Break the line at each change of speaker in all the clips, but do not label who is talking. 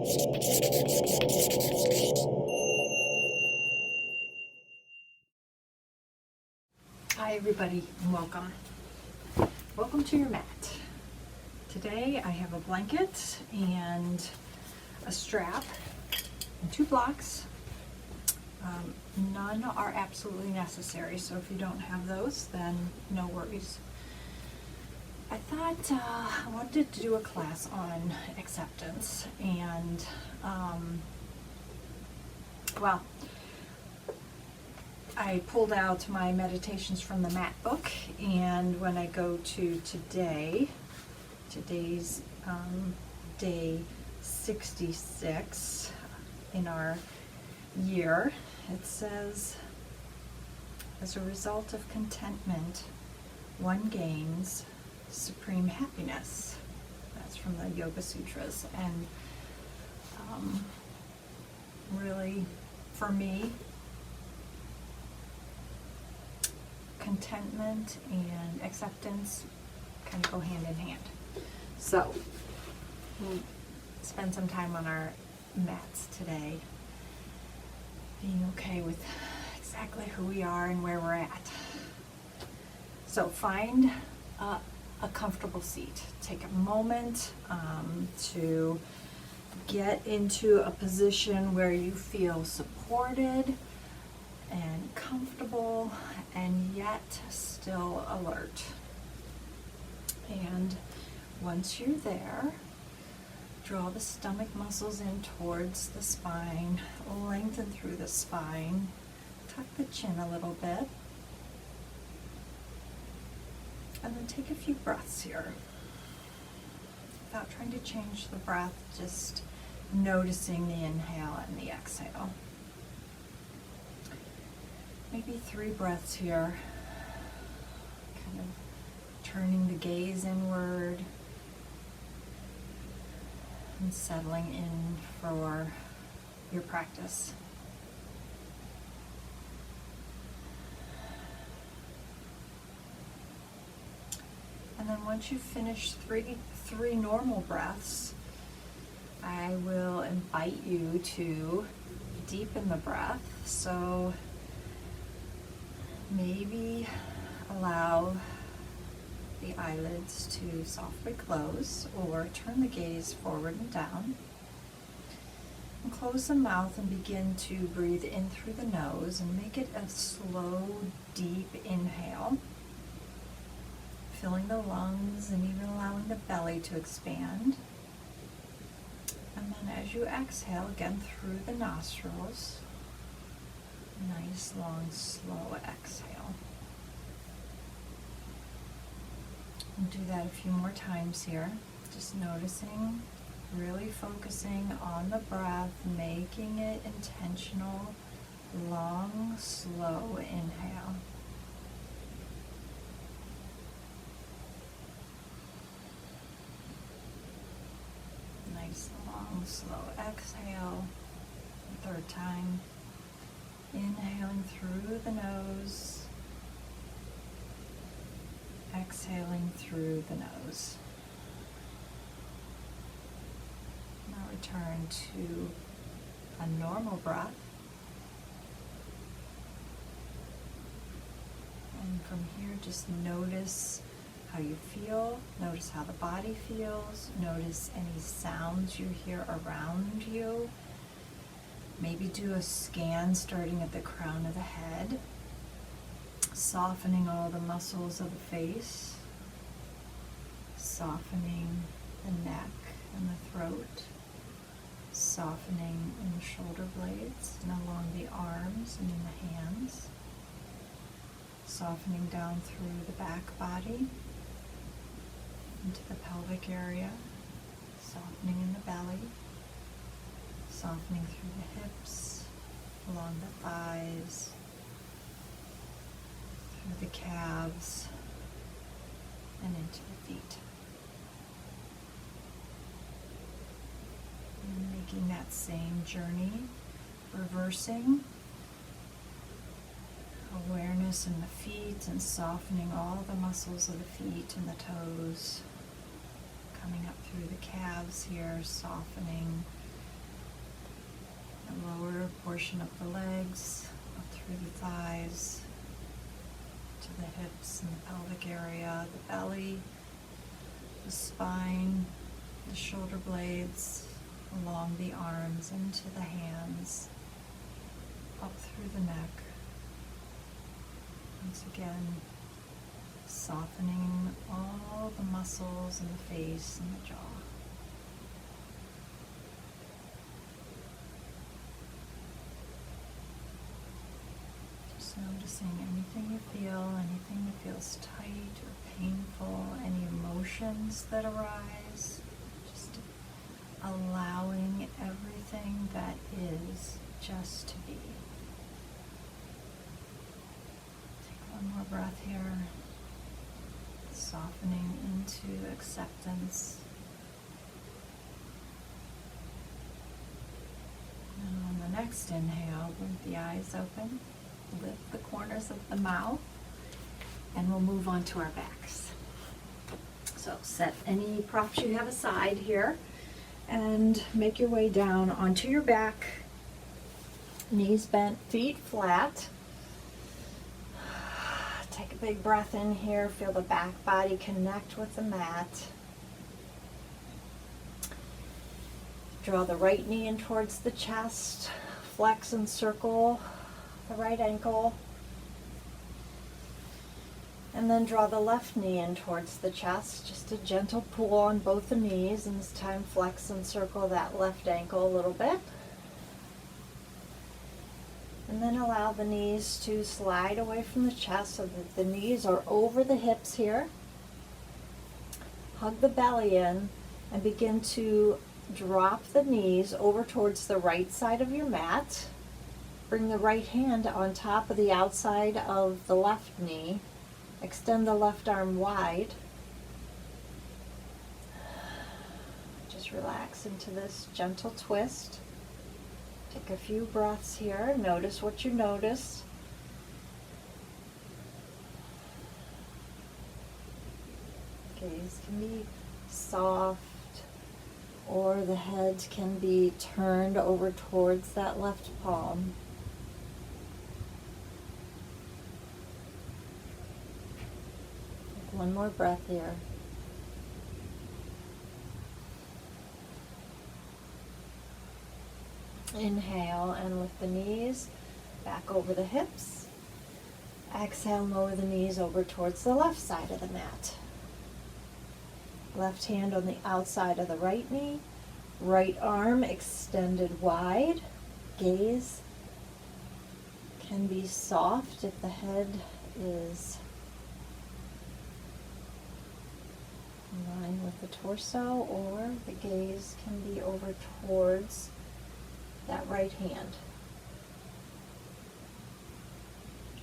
Hi everybody, and welcome. Welcome to your mat. Today I have a blanket and a strap and 2 blocks. None are absolutely necessary, so if you don't have those, then no worries. I thought I wanted to do a class on acceptance, and well, I pulled out my meditations from the mat book, and when I go to today's day 66 in our year, it says, as a result of contentment, one gains supreme happiness. That's from the Yoga Sutras, and really, for me, contentment and acceptance kind of go hand in hand. So we'll spend some time on our mats today, being okay with exactly who we are and where we're at. So find a comfortable seat. Take a moment to get into a position where you feel supported and comfortable and yet still alert. And once you're there, draw the stomach muscles in towards the spine, lengthen through the spine, tuck the chin a little bit, and then take a few breaths here. Without trying to change the breath, just noticing the inhale and the exhale. Maybe 3 breaths here, kind of turning the gaze inward and settling in for your practice. And then once you finish three normal breaths, I will invite you to deepen the breath. So maybe allow the eyelids to softly close, or turn the gaze forward and down. And close the mouth and begin to breathe in through the nose and make it a slow, deep inhale, filling the lungs and even allowing the belly to expand. And then as you exhale, again through the nostrils, nice, long, slow exhale. And do that a few more times here. Just noticing, really focusing on the breath, making it intentional, long, slow inhale. Nice, long, slow exhale. 3rd time. Inhaling through the nose, exhaling through the nose. Now return to a normal breath. And from here, just notice how you feel, notice how the body feels, notice any sounds you hear around you. Maybe do a scan starting at the crown of the head, softening all the muscles of the face, softening the neck and the throat, softening in the shoulder blades and along the arms and in the hands, softening down through the back body into the pelvic area, softening in the belly, softening through the hips, along the thighs, through the calves, and into the feet. And making that same journey, reversing awareness in the feet and softening all the muscles of the feet and the toes, coming up through the calves here, softening the lower portion of the legs, up through the thighs, to the hips and the pelvic area, the belly, the spine, the shoulder blades, along the arms, into the hands, up through the neck. Once again, softening all the muscles in the face and the jaw. Just noticing anything you feel, anything that feels tight or painful, any emotions that arise. Just allowing everything that is just to be. Take one more breath here, softening into acceptance. And on the next inhale, blink the eyes open, lift the corners of the mouth, and we'll move on to our backs. So set any props you have aside here and make your way down onto your back, knees bent, feet flat. Take a big breath in here, feel the back body connect with the mat. Draw the right knee in towards the chest, flex and circle the right ankle. And then draw the left knee in towards the chest, just a gentle pull on both the knees, and this time flex and circle that left ankle a little bit. And then allow the knees to slide away from the chest so that the knees are over the hips here. Hug the belly in and begin to drop the knees over towards the right side of your mat. Bring the right hand on top of the outside of the left knee. Extend the left arm wide. Just relax into this gentle twist. Take a few breaths here. Notice what you notice. Gaze can be soft, or the head can be turned over towards that left palm. One more breath here. Inhale and lift the knees back over the hips. Exhale, lower the knees over towards the left side of the mat. Left hand on the outside of the right knee. Right arm extended wide. Gaze can be soft if the head is in line with the torso, or the gaze can be over towards that right hand.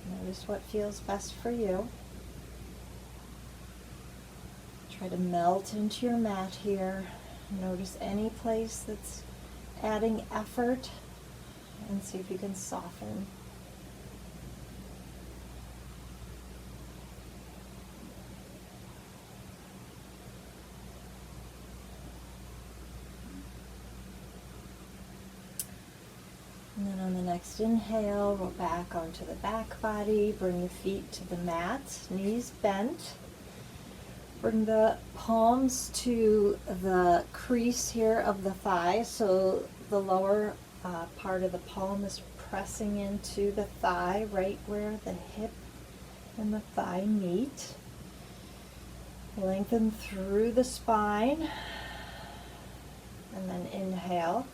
Notice what feels best for you. Try to melt into your mat here. Notice any place that's adding effort and see if you can soften. And then on the next inhale, roll back onto the back body, bring the feet to the mat, knees bent. Bring the palms to the crease here of the thigh, so the lower part of the palm is pressing into the thigh, right where the hip and the thigh meet. Lengthen through the spine, and then inhale.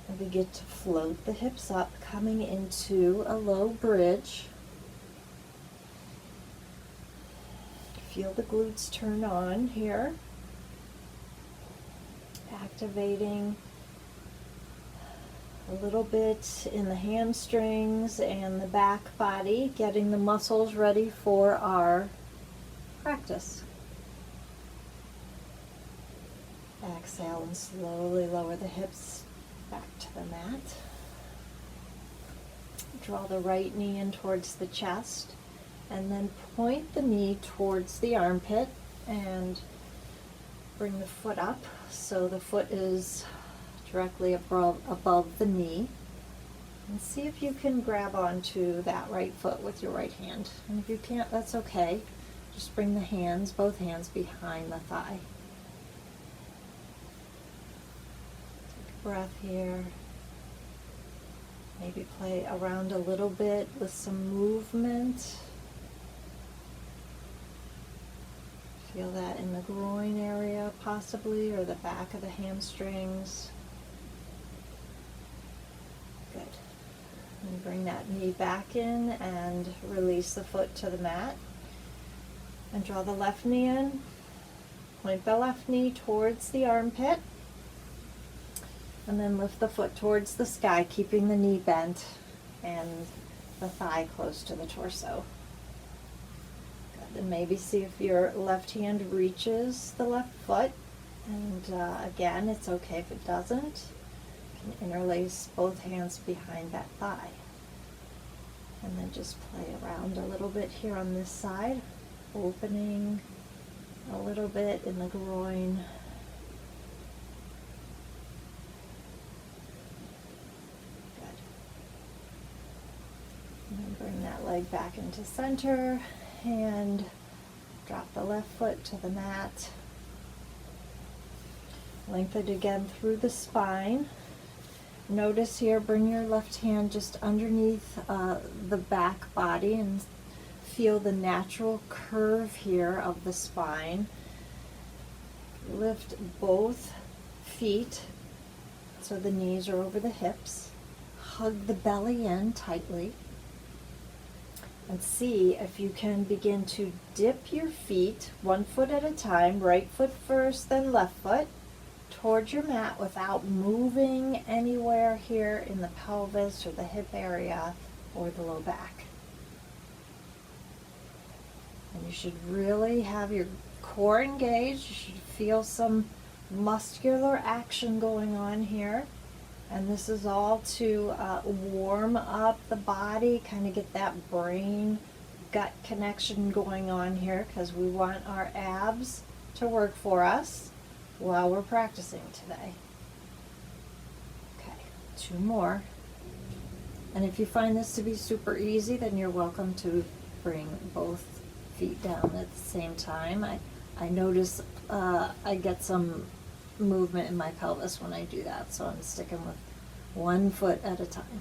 And begin to float the hips up, coming into a low bridge. Feel the glutes turn on here. Activating a little bit in the hamstrings and the back body, getting the muscles ready for our practice. Exhale and slowly lower the hips back to the mat. Draw the right knee in towards the chest, and then point the knee towards the armpit and bring the foot up so the foot is directly above the knee. And see if you can grab onto that right foot with your right hand. And if you can't, that's okay. Just bring the hands, both hands behind the thigh. Take a breath here. Maybe play around a little bit with some movement. Feel that in the groin area possibly, or the back of the hamstrings. Good. And bring that knee back in and release the foot to the mat. And draw the left knee in. Point the left knee towards the armpit. And then lift the foot towards the sky, keeping the knee bent and the thigh close to the torso. Good. And maybe see if your left hand reaches the left foot. And again, it's okay if it doesn't. You can interlace both hands behind that thigh. And then just play around a little bit here on this side, opening a little bit in the groin. And then bring that leg back into center and drop the left foot to the mat. Lengthen again through the spine. Notice here, bring your left hand just underneath the back body and feel the natural curve here of the spine. Lift both feet so the knees are over the hips. Hug the belly in tightly. And see if you can begin to dip your feet, one foot at a time, right foot first, then left foot, towards your mat without moving anywhere here in the pelvis or the hip area or the low back. And you should really have your core engaged. You should feel some muscular action going on here. And this is all to warm up the body, kind of get that brain-gut connection going on here, because we want our abs to work for us while we're practicing today. Okay, 2 more. And if you find this to be super easy, then you're welcome to bring both feet down at the same time. I notice I get some movement in my pelvis when I do that, so I'm sticking with 1 foot at a time.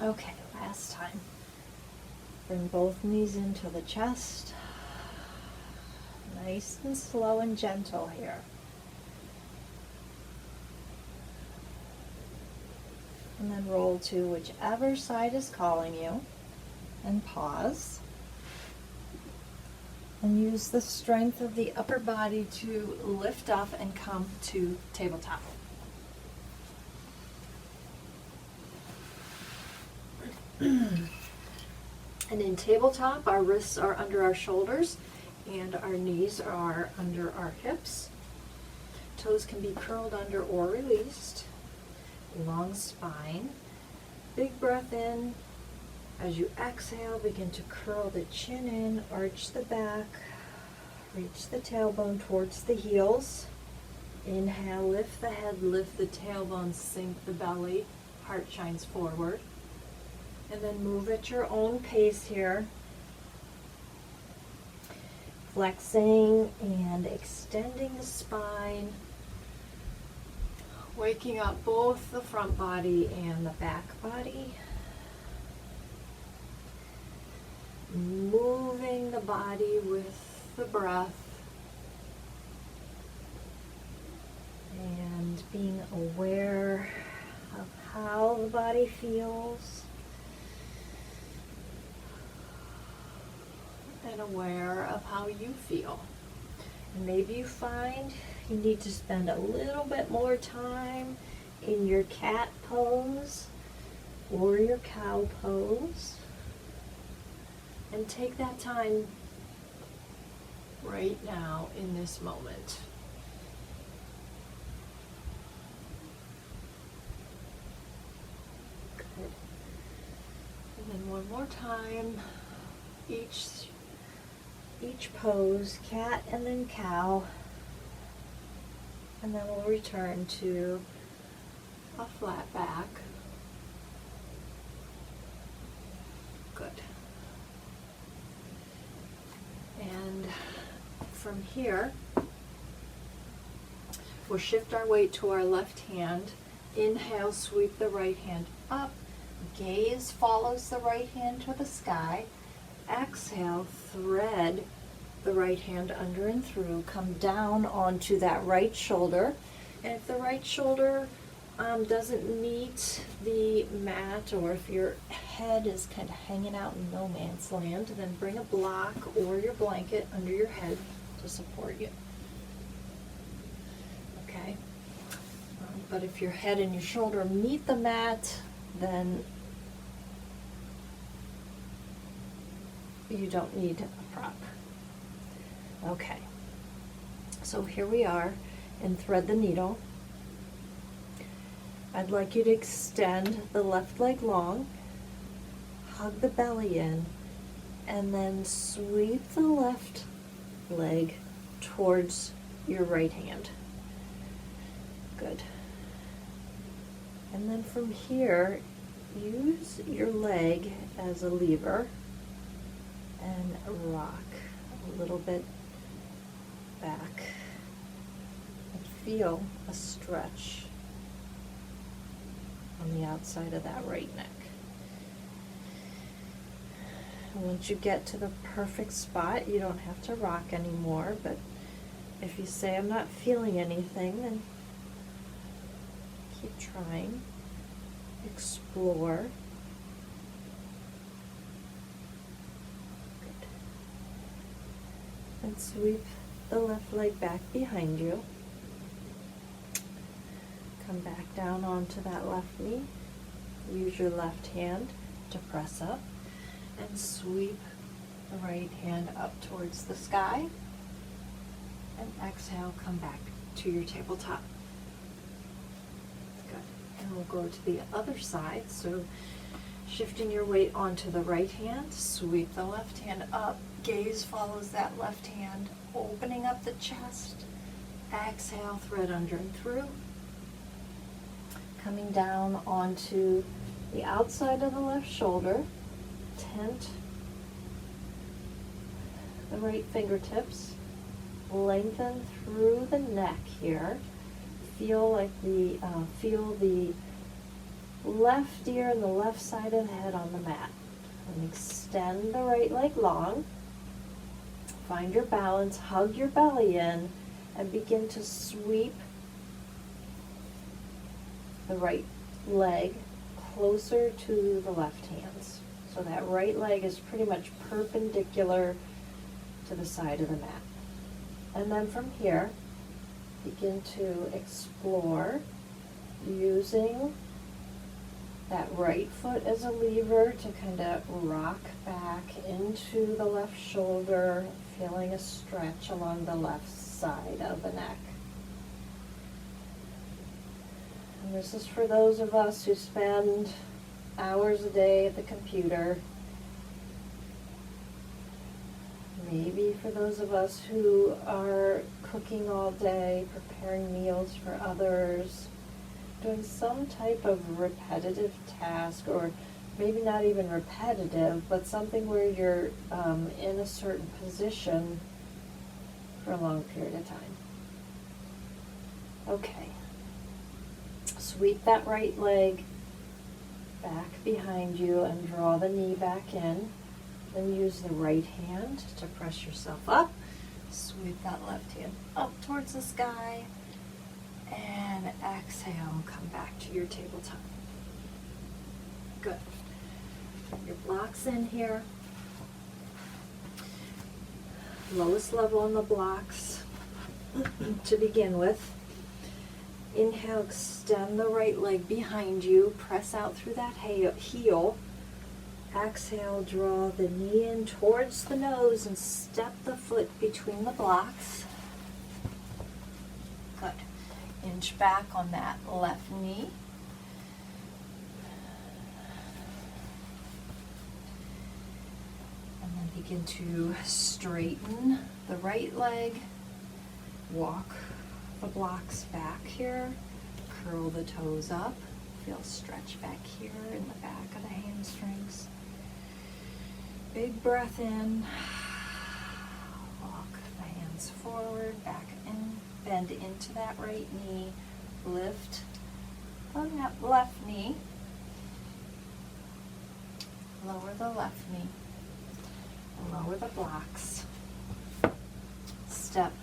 Okay, last time. Bring both knees into the chest. Nice and slow and gentle here. And then roll to whichever side is calling you and pause. And use the strength of the upper body to lift up and come to tabletop. And in tabletop, our wrists are under our shoulders and our knees are under our hips. Toes can be curled under or released. Long spine. Big breath in. As you exhale, begin to curl the chin in, arch the back, reach the tailbone towards the heels. Inhale, lift the head, lift the tailbone, sink the belly, heart shines forward. And then move at your own pace here. Flexing and extending the spine. Waking up both the front body and the back body. Moving the body with the breath. And being aware of how the body feels. And aware of how you feel. And maybe you find you need to spend a little bit more time in your cat pose or your cow pose. And take that time right now in this moment. Good. And then one more time, each pose, cat and then cow. And then we'll return to a flat back. Good. And from here, we'll shift our weight to our left hand. Inhale, sweep the right hand up. Gaze follows the right hand to the sky. Exhale, thread the right hand under and through. Come down onto that right shoulder. And if the right shoulder doesn't meet the mat, or if your head is kind of hanging out in no man's land, then bring a block or your blanket under your head to support you. Okay? But if your head and your shoulder meet the mat, then you don't need a prop. Okay. So here we are, and thread the needle. I'd like you to extend the left leg long, hug the belly in, and then sweep the left leg towards your right hand. Good. And then from here, use your leg as a lever and rock a little bit back and feel a stretch on the outside of that right neck. And once you get to the perfect spot, you don't have to rock anymore, but if you say, I'm not feeling anything, then keep trying. Explore. Good. And sweep the left leg back behind you. Come back down onto that left knee. Use your left hand to press up and sweep the right hand up towards the sky. And exhale, come back to your tabletop. Good. And we'll go to the other side. So shifting your weight onto the right hand, sweep the left hand up. Gaze follows that left hand, opening up the chest. Exhale, thread under and through. Coming down onto the outside of the left shoulder, tent the right fingertips, lengthen through the neck here. Feel the left ear and the left side of the head on the mat. And extend the right leg long. Find your balance, hug your belly in, and begin to sweep the right leg closer to the left hands. So that right leg is pretty much perpendicular to the side of the mat. And then from here, begin to explore using that right foot as a lever to kind of rock back into the left shoulder, feeling a stretch along the left side of the neck. And this is for those of us who spend hours a day at the computer. Maybe for those of us who are cooking all day, preparing meals for others, doing some type of repetitive task, or maybe not even repetitive, but something where you're in a certain position for a long period of time. Okay. Sweep that right leg back behind you and draw the knee back in. Then use the right hand to press yourself up. Sweep that left hand up towards the sky. And exhale, come back to your tabletop. Good. Put your blocks in here. Lowest level on the blocks to begin with. Inhale, extend the right leg behind you. Press out through that heel. Exhale, draw the knee in towards the nose and step the foot between the blocks. Good. Inch back on that left knee. And then begin to straighten the right leg. Walk the blocks back here. curl the toes up. Feel stretch back here in the back of the hamstrings. Big breath in. Walk the hands forward, back in, bend into that right knee. Lift on that left knee. Lower the left knee. Lower the blocks. Step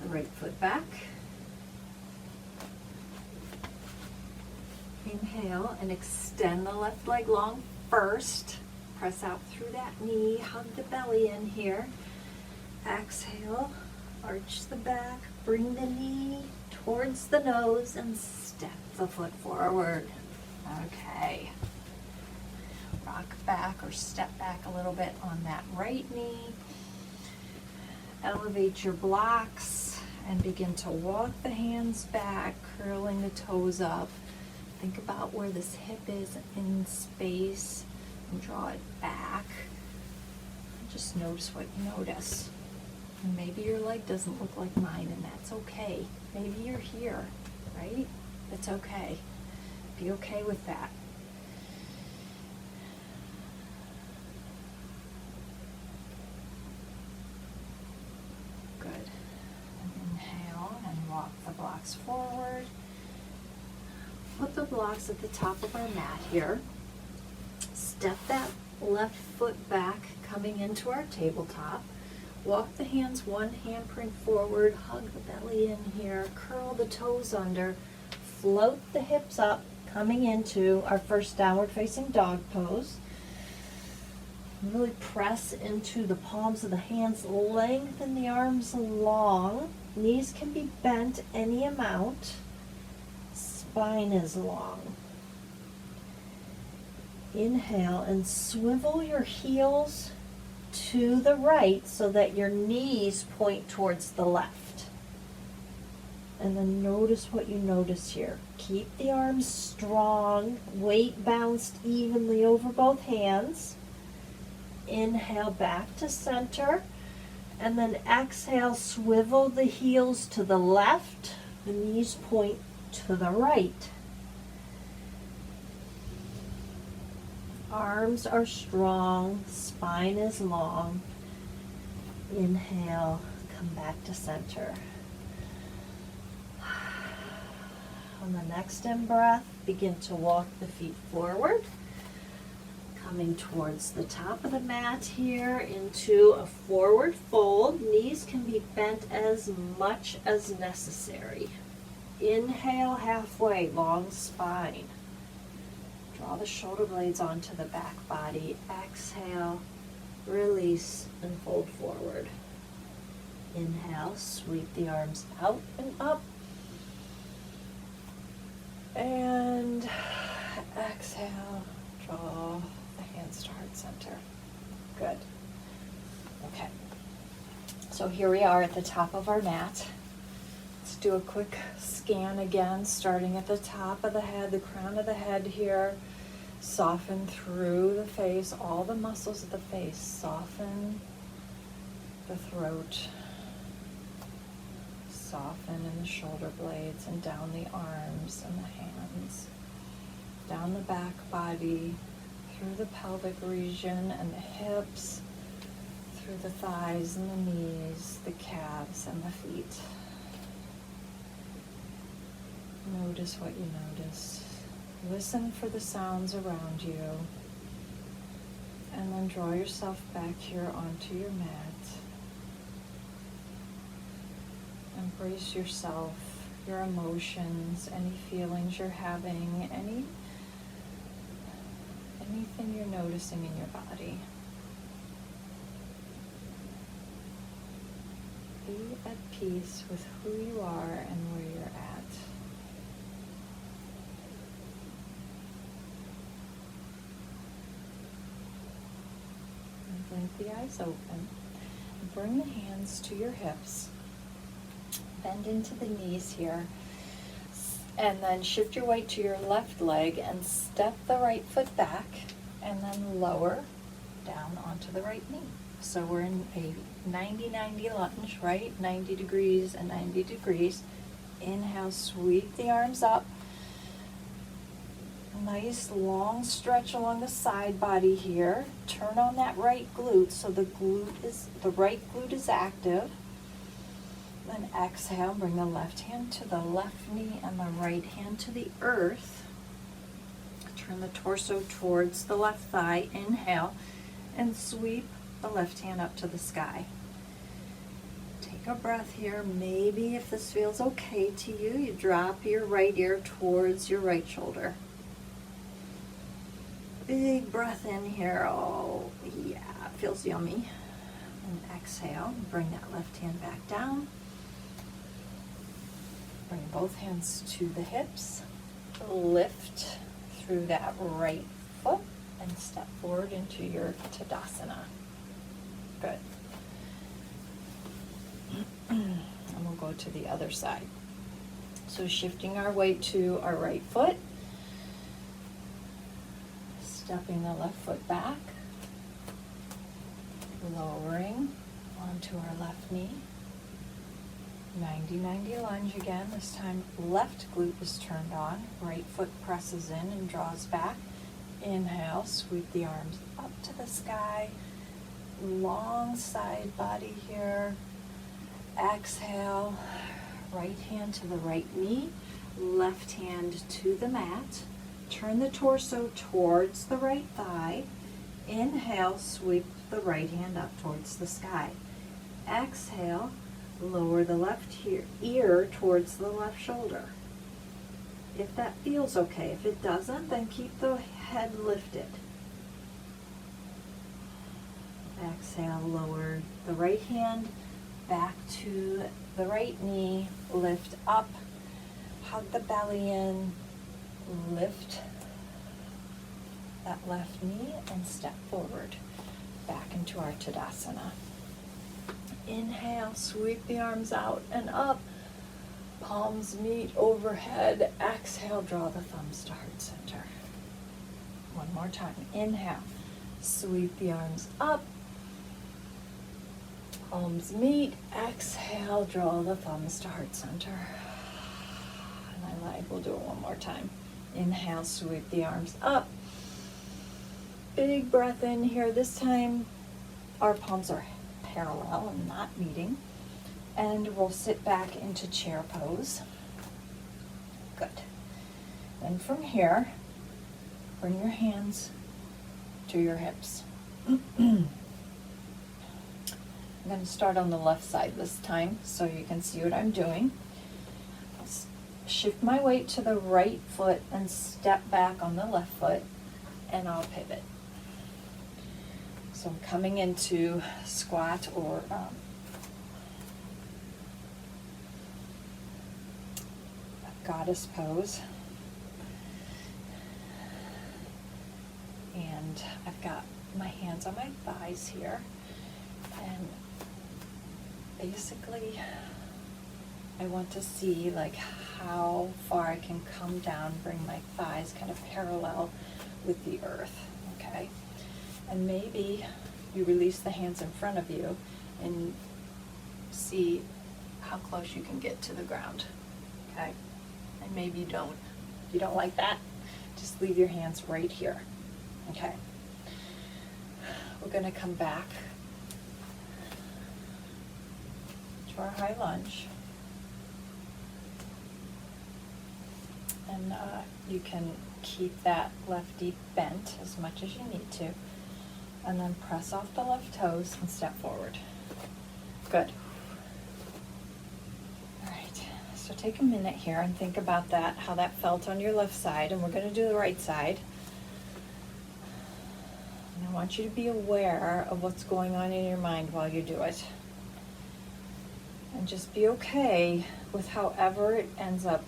the right foot back. Inhale and extend the left leg long first. Press out through that knee, hug the belly in here. Exhale, arch the back, bring the knee towards the nose and step the foot forward. Okay. Rock back or step back a little bit on that right knee. Elevate your blocks and begin to walk the hands back, curling the toes up. Think about where this hip is in space and draw it back. Just notice what you notice. And maybe your leg doesn't look like mine, and that's okay. Maybe you're here, right? It's okay. Be okay with that. Good. And inhale and walk the blocks forward. Put the blocks at the top of our mat here. Step that left foot back, coming into our tabletop. Walk the hands one handprint forward, hug the belly in here, curl the toes under, float the hips up, coming into our first downward facing dog pose. Really press into the palms of the hands, lengthen the arms long. Knees can be bent any amount. Spine is long. Inhale and swivel your heels to the right so that your knees point towards the left. And then notice what you notice here. Keep the arms strong, weight bounced evenly over both hands. Inhale back to center, and then exhale, swivel the heels to the left, the knees point to the right. Arms are strong, spine is long. Inhale, come back to center. On the next in-breath, begin to walk the feet forward, coming towards the top of the mat here into a forward fold. Knees can be bent as much as necessary. Inhale halfway, long spine. Draw the shoulder blades onto the back body. Exhale, release and fold forward. Inhale, sweep the arms out and up. And exhale, draw the hands to heart center. Good. Okay. So here we are at the top of our mat. Let's do a quick scan again, starting at the top of the head, the crown of the head here. Soften through the face, all the muscles of the face. Soften the throat. Soften in the shoulder blades and down the arms and the hands. Down the back body, through the pelvic region and the hips, through the thighs and the knees, the calves and the feet. Notice what you notice. Listen for the sounds around you. And then draw yourself back here onto your mat. Embrace yourself, your emotions, any feelings you're having, anything you're noticing in your body. Be at peace with who you are and where you're at. And blink the eyes open. And bring the hands to your hips. Bend into the knees here. And then shift your weight to your left leg and step the right foot back and then lower down onto the right knee. So we're in a 90-90 lunge, right? 90 degrees and 90 degrees. Inhale, sweep the arms up. Nice long stretch along the side body here. Turn on that right glute so the right glute is active. Then exhale, bring the left hand to the left knee and the right hand to the earth. Turn the torso towards the left thigh. Inhale and sweep the left hand up to the sky. Take a breath here. Maybe if this feels okay to you, you drop your right ear towards your right shoulder. Big breath in here. Oh, yeah, it feels yummy. And exhale, bring that left hand back down. Bring both hands to the hips. Lift through that right foot and step forward into your Tadasana. Good. And we'll go to the other side. So shifting our weight to our right foot. Stepping the left foot back, lowering onto our left knee. 90-90 lunge again. This time left glute is turned on. Right foot presses in and draws back. Inhale, sweep the arms up to the sky. Long side body here. Exhale, right hand to the right knee, left hand to the mat. Turn the torso towards the right thigh. Inhale, sweep the right hand up towards the sky. Exhale, lower the left ear towards the left shoulder. If that feels okay. If it doesn't, then keep the head lifted. Exhale, lower the right hand back to the right knee. Lift up, hug the belly in. Lift that left knee and step forward back into our Tadasana. Inhale, sweep the arms out and up. Palms meet overhead. Exhale, draw the thumbs to heart center. One more time. Inhale, sweep the arms up. Palms meet. Exhale, draw the thumbs to heart center. And I lied. We'll do it one more time. Inhale, sweep the arms up. Big breath in here. This time our palms are parallel and not meeting. And we'll sit back into chair pose. Good. Then from here, bring your hands to your hips. I'm going to start on the left side this time so you can see what I'm doing. Shift my weight to the right foot and step back on the left foot, and I'll pivot. So I'm coming into squat or goddess pose. And I've got my hands on my thighs here, and basically I want to see like how far I can come down, bring my thighs kind of parallel with the earth, okay? And maybe you release the hands in front of you and see how close you can get to the ground, okay? And maybe you don't. If you don't like that, just leave your hands right here, okay? We're gonna come back to our high lunge. And you can keep that left knee bent as much as you need to. And then press off the left toes and step forward. Good. All right, so take a minute here and think about that, how that felt on your left side, and we're gonna do the right side. And I want you to be aware of what's going on in your mind while you do it. And just be okay with however it ends up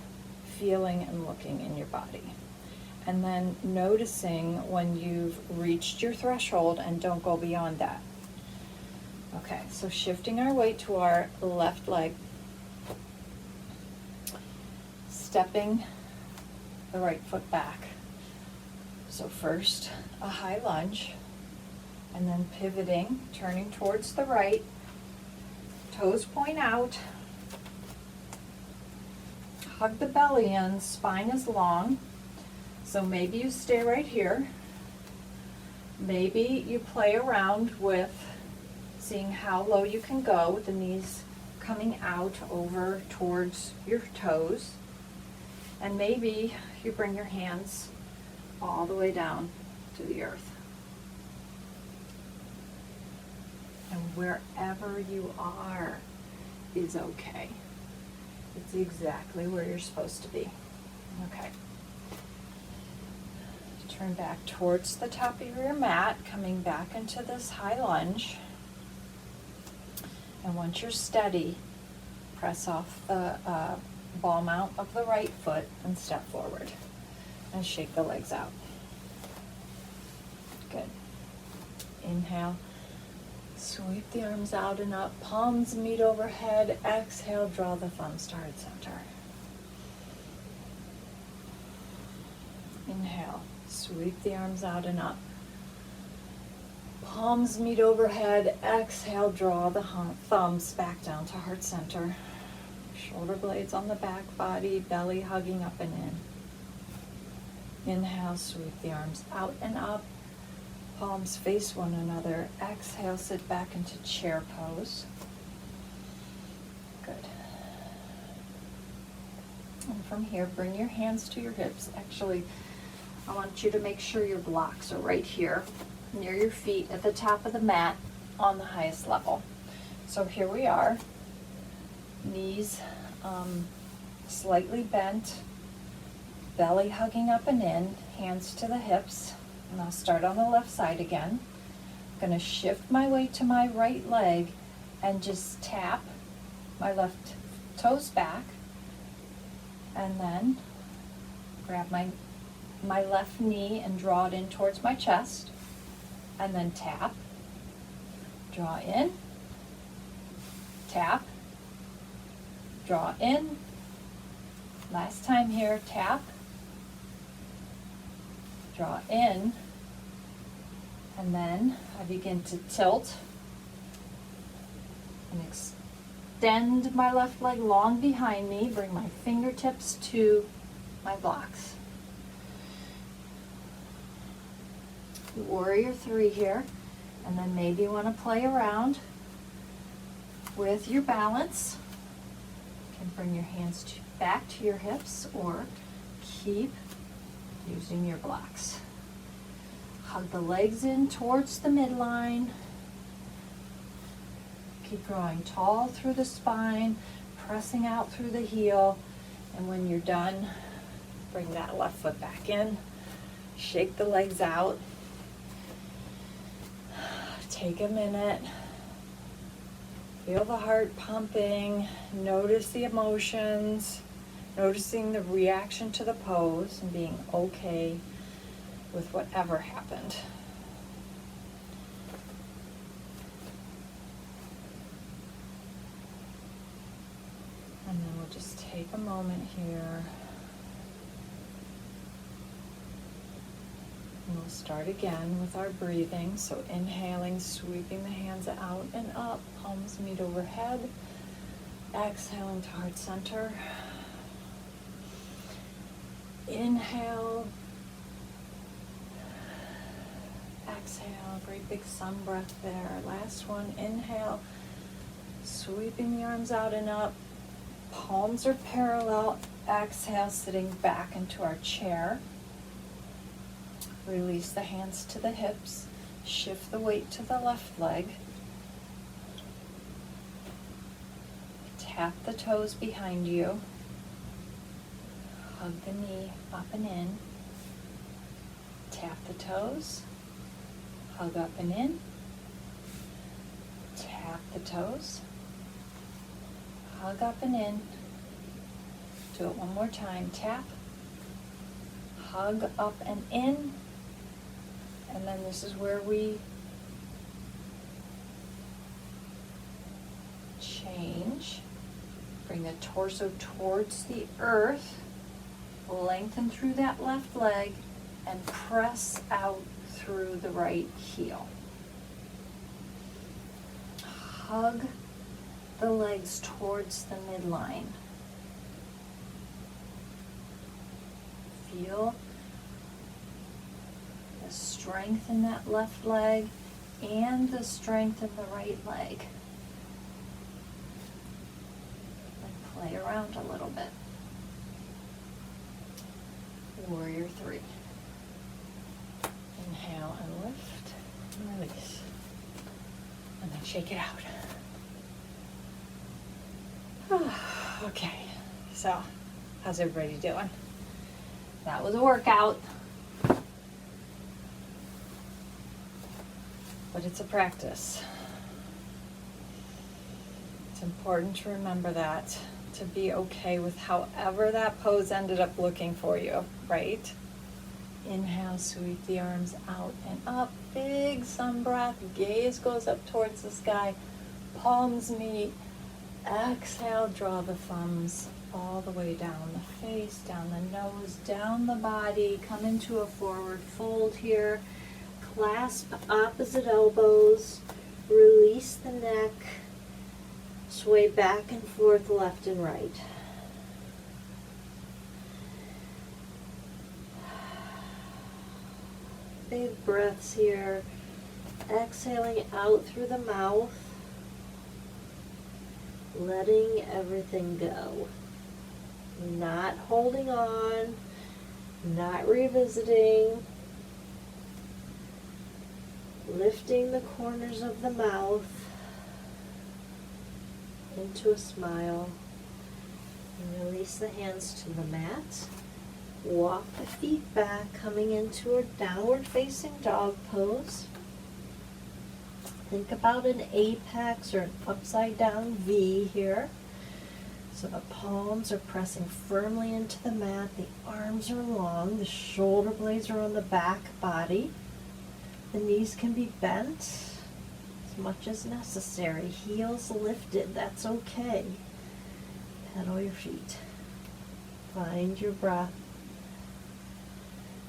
feeling and looking in your body. And then noticing when you've reached your threshold and don't go beyond that. Okay, so shifting our weight to our left leg, stepping the right foot back. So first a high lunge, and then pivoting, turning towards the right, toes point out, hug the belly in, spine is long. So maybe you stay right here. Maybe you play around with seeing how low you can go with the knees coming out over towards your toes. And maybe you bring your hands all the way down to the earth. And wherever you are is okay. It's exactly where you're supposed to be. Okay. Turn back towards the top of your mat, coming back into this high lunge. And once you're steady, press off the ball mount of the right foot and step forward. And shake the legs out. Good. Inhale. Sweep the arms out and up. Palms meet overhead. Exhale, draw the thumbs to heart center. Inhale. Sweep the arms out and up. Palms meet overhead. Exhale, draw the thumbs back down to heart center. Shoulder blades on the back body, belly hugging up and in. Inhale, sweep the arms out and up. Palms face one another. Exhale, sit back into chair pose. Good. And from here, bring your hands to your hips. Actually, I want you to make sure your blocks are right here, near your feet at the top of the mat on the highest level. So here we are, knees slightly bent, belly hugging up and in, hands to the hips. And I'll start on the left side again. I'm going to shift my weight to my right leg and just tap my left toes back, and then grab my left knee and draw it in towards my chest, and then tap, draw in, tap, draw in. Last time here, tap, draw in, and then I begin to tilt and extend my left leg long behind me, bring my fingertips to my blocks. Warrior 3 here, and then maybe you want to play around with your balance. You can bring your hands back to your hips or keep using your blocks. Hug the legs in towards the midline. Keep growing tall through the spine, pressing out through the heel, and when you're done, bring that left foot back in. Shake the legs out. Take a minute. Feel the heart pumping. Notice the emotions. Noticing the reaction to the pose and being okay with whatever happened. And then we'll just take a moment here. And we'll start again with our breathing. So inhaling, sweeping the hands out and up, palms meet overhead. Exhaling to heart center. Inhale. Exhale, great big sun breath there. Last one, inhale. Sweeping the arms out and up. Palms are parallel. Exhale, sitting back into our chair. Release the hands to the hips. Shift the weight to the left leg. Tap the toes behind you. Hug the knee up and in. Tap the toes. Hug up and in. Tap the toes. Hug up and in. Do it one more time. Tap. Hug up and in. And then this is where we change. Bring the torso towards the earth. Lengthen through that left leg and press out through the right heel. Hug the legs towards the midline. feel the strength in that left leg and the strength in the right leg. And play around a little bit. Warrior 3. Inhale and lift and release. And then shake it out. Okay, so how's everybody doing? That was a workout, but it's a practice. It's important to remember that, to be okay with however that pose ended up looking for you, right? Inhale, sweep the arms out and up, big sun breath, gaze goes up towards the sky, palms meet. Exhale, draw the thumbs all the way down the face, down the nose, down the body. Come into a forward fold here. Clasp opposite elbows. Release the neck. Sway back and forth, left and right. Big breaths here. Exhaling out through the mouth. Letting everything go. Not holding on, not revisiting. Lifting the corners of the mouth into a smile. And release the hands to the mat. Walk the feet back, coming into a downward facing dog pose. Think about an apex or an upside down V here. So the palms are pressing firmly into the mat, the arms are long, the shoulder blades are on the back body. The knees can be bent as much as necessary. Heels lifted, that's okay. Pedal your feet. Find your breath.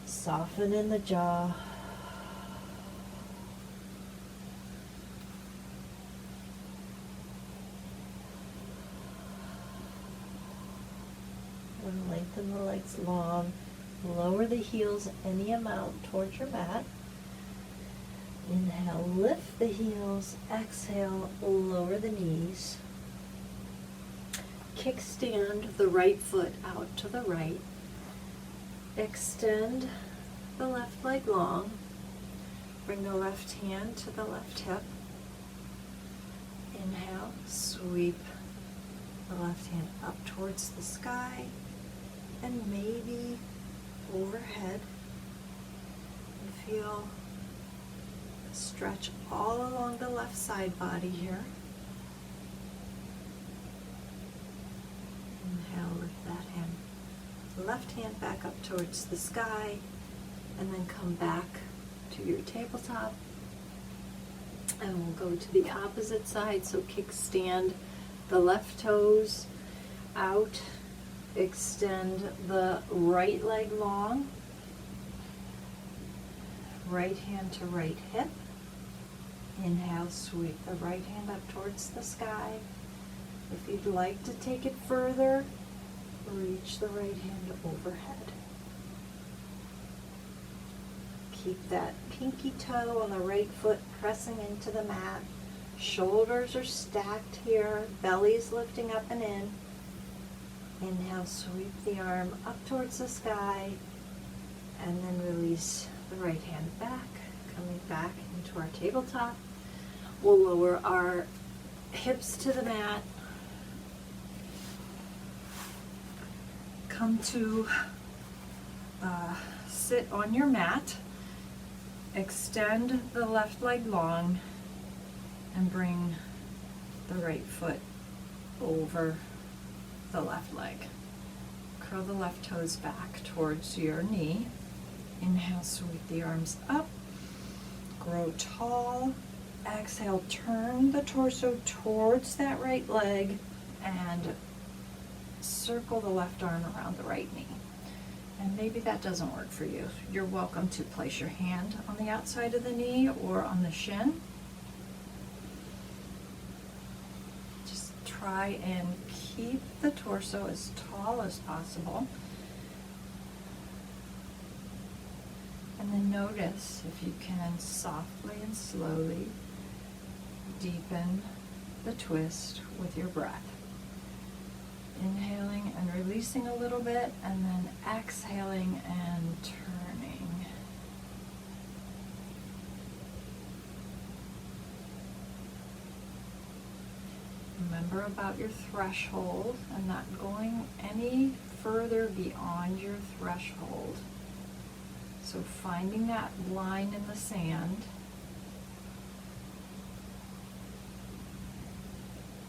Soften in the jaw. And lengthen the legs long. Lower the heels any amount towards your mat. Inhale, lift the heels. Exhale, lower the knees. Kickstand the right foot out to the right. Extend the left leg long. Bring the left hand to the left hip. Inhale, sweep the left hand up towards the sky and maybe overhead. And feel a stretch all along the left side body here. Inhale, lift that hand. Left hand back up towards the sky, and then come back to your tabletop. And we'll go to the opposite side, so kickstand the left toes out, extend the right leg long, right hand to right hip. Inhale, sweep the right hand up towards the sky. If you'd like to take it further, reach the right hand overhead. Keep that pinky toe on the right foot pressing into the mat. Shoulders are stacked here, belly's lifting up and in. Inhale, sweep the arm up towards the sky, and then release the right hand back, coming back into our tabletop. We'll lower our hips to the mat. Come to sit on your mat. Extend the left leg long and bring the right foot over the left leg. Curl the left toes back towards your knee. Inhale, sweep the arms up. Grow tall. Exhale, turn the torso towards that right leg and circle the left arm around the right knee. And maybe that doesn't work for you. You're welcome to place your hand on the outside of the knee or on the shin. Just try and keep the torso as tall as possible. notice if you can softly and slowly deepen the twist with your breath. Inhaling and releasing a little bit, and then exhaling and turning. Remember about your threshold and not going any further beyond your threshold. So finding that line in the sand,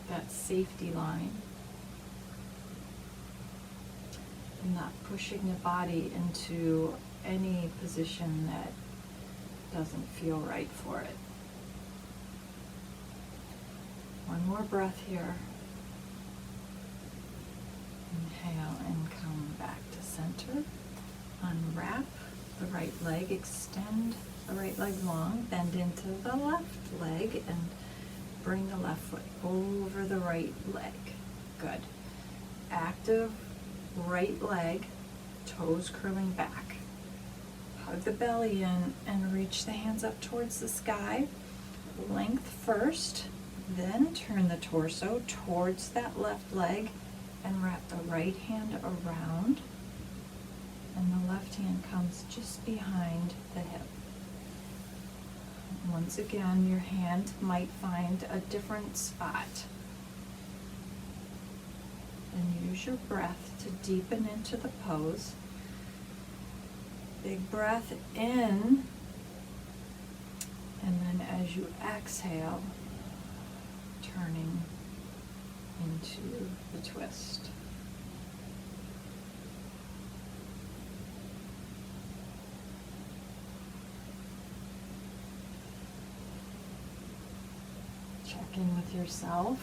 that safety line, and not pushing the body into any position that doesn't feel right for it. One more breath here. Inhale and come back to center. Unwrap the right leg, extend the right leg long, bend into the left leg, and bring the left foot over the right leg. Good. Active right leg, toes curling back. Hug the belly in and reach the hands up towards the sky. Length first, then turn the torso towards that left leg and wrap the right hand around, and the left hand comes just behind the hip. Once again, your hand might find a different spot. And use your breath to deepen into the pose. Big breath in, and then as you exhale, turning into the twist. Check in with yourself.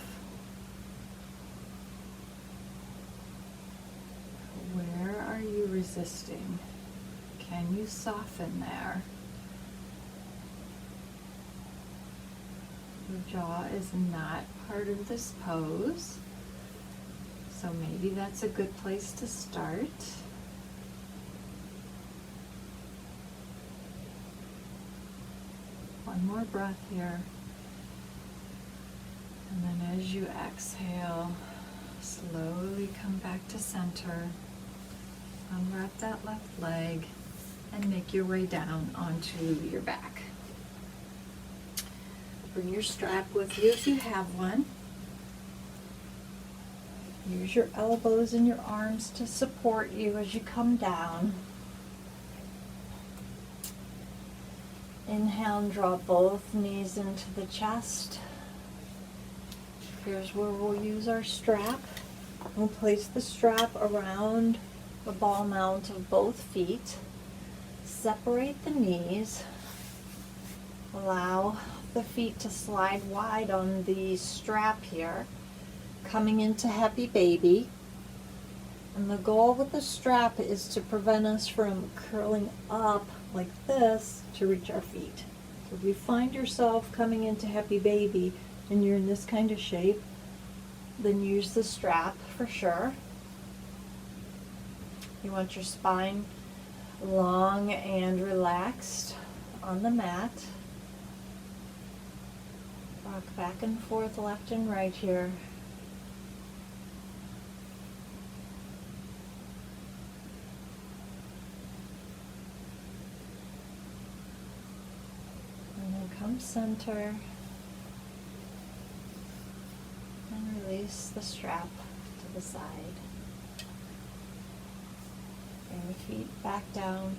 Where are you resisting? Can you soften there? Your jaw is not part of this pose, so maybe that's a good place to start. One more breath here. And then as you exhale, slowly come back to center. Unwrap that left leg and make your way down onto your back. Bring your strap with you if you have one. Use your elbows and your arms to support you as you come down. Inhale and draw both knees into the chest. Here's where we'll use our strap. We'll place the strap around the ball mount of both feet. Separate the knees. Allow the feet to slide wide on the strap here, coming into happy baby. And the goal with the strap is to prevent us from curling up like this to reach our feet. So if you find yourself coming into happy baby and you're in this kind of shape, then use the strap for sure. You want your spine long and relaxed on the mat. Rock back and forth, left and right here. And then come center. And release the strap to the side. Bring the feet back down.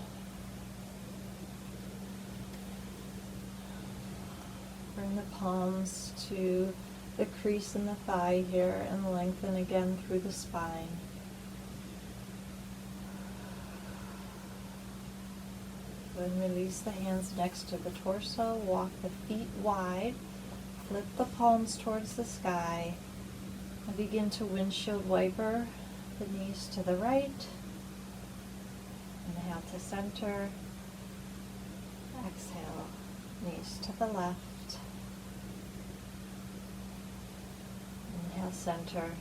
Bring the palms to the crease in the thigh here and lengthen again through the spine. Then release the hands next to the torso. Walk the feet wide. Flip the palms towards the sky. And begin to windshield wiper the knees to the right. Inhale to center. Exhale, knees to the left. Inhale, center.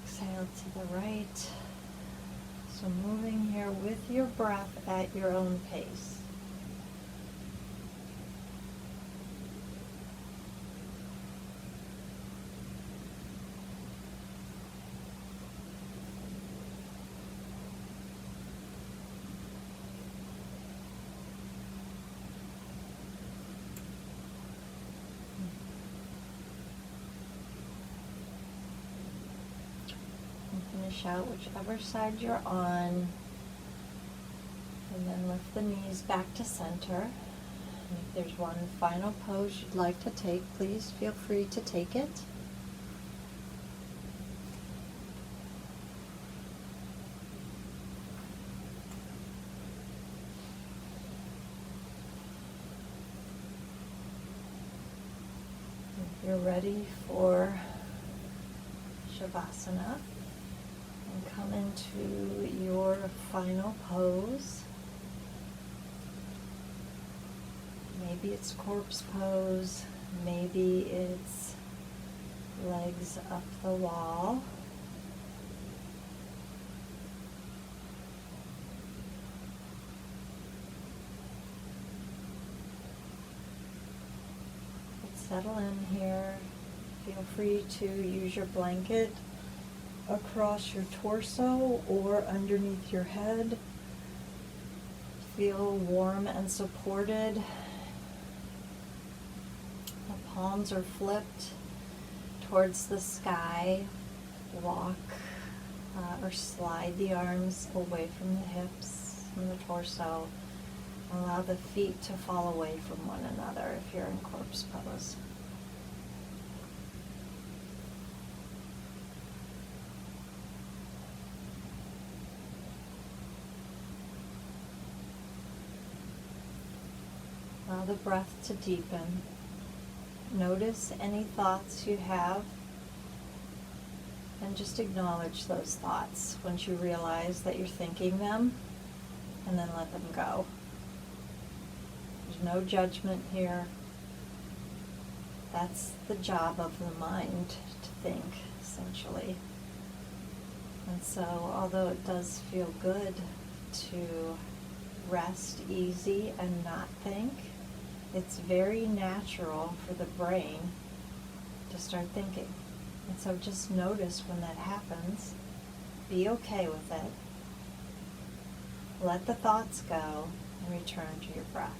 Exhale to the right. So moving here with your breath at your own pace. Finish out whichever side you're on, and then lift the knees back to center. And if there's one final pose you'd like to take, please feel free to take it. If you're ready for Shavasana, and come into your final pose. Maybe it's corpse pose, maybe it's legs up the wall. But settle in here. Feel free to use your blanket across your torso or underneath your head. Feel warm and supported. The palms are flipped towards the sky. Walk or slide the arms away from the hips, from the torso. Allow the feet to fall away from one another if you're in corpse pose. Allow the breath to deepen. Notice any thoughts you have, and just acknowledge those thoughts once you realize that you're thinking them, and then let them go. There's no judgment here. That's the job of the mind, to think, essentially. And so, although it does feel good to rest easy and not think, it's very natural for the brain to start thinking. And so just notice when that happens. Be okay with it. Let the thoughts go and return to your breath.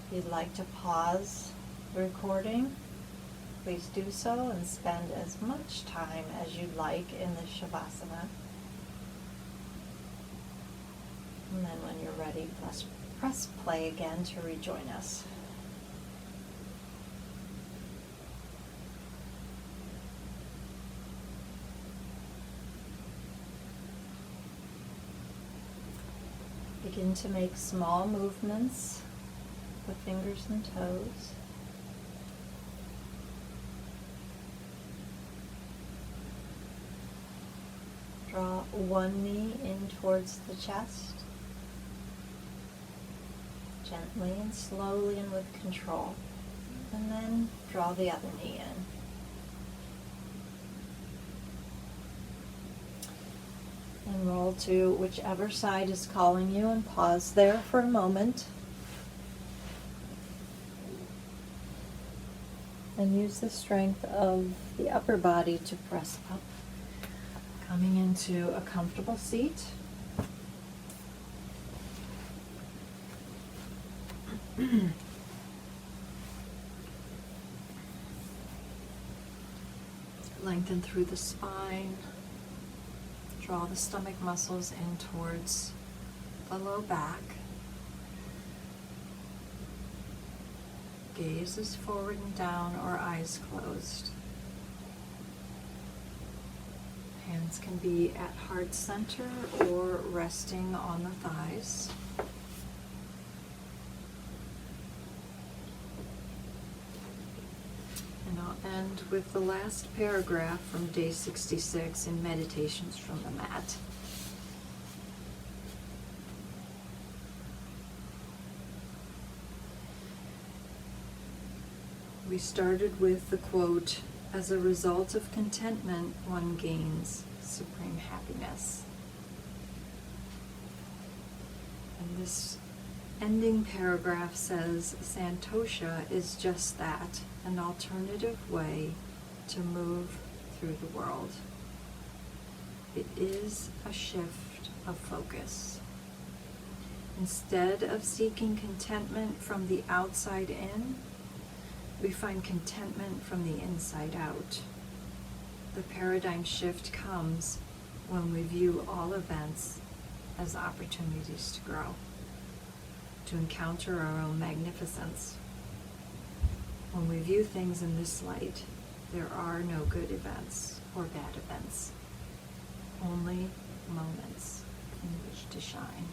If you'd like to pause the recording, please do so and spend as much time as you'd like in the Shavasana. And then when you're ready, press play again to rejoin us. Begin to make small movements with fingers and toes. Draw one knee in towards the chest. Gently and slowly and with control. And then draw the other knee in. And roll to whichever side is calling you, and pause there for a moment. And use the strength of the upper body to press up. Coming into a comfortable seat. Lengthen through the spine. Draw the stomach muscles in towards the low back. Gaze is forward and down or eyes closed. Hands can be at heart center or resting on the thighs. And I'll end with the last paragraph from day 66 in Meditations from the Mat. We started with the quote, "As a result of contentment, one gains supreme happiness. And this ending paragraph says, Santosha is just that, an alternative way to move through the world. It is a shift of focus. Instead of seeking contentment from the outside in, we find contentment from the inside out. The paradigm shift comes when we view all events as opportunities to grow, to encounter our own magnificence. When we view things in this light, there are no good events or bad events, only moments in which to shine.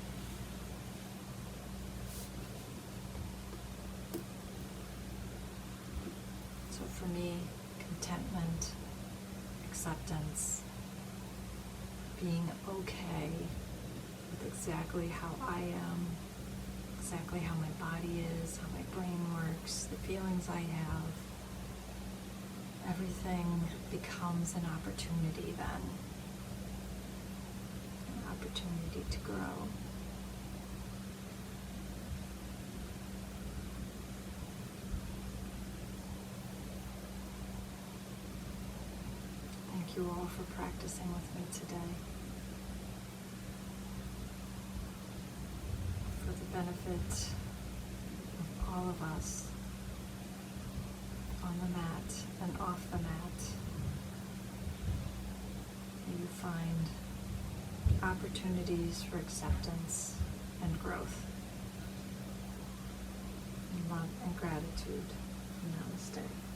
So for me, contentment, acceptance, being okay with exactly how I am, exactly how my body is, how my brain works, the feelings I have, everything becomes an opportunity then. An opportunity to grow. Thank you all for practicing with me today. For the benefit of all of us on the mat and off the mat, may you find opportunities for acceptance and growth. In love and gratitude. Namaste.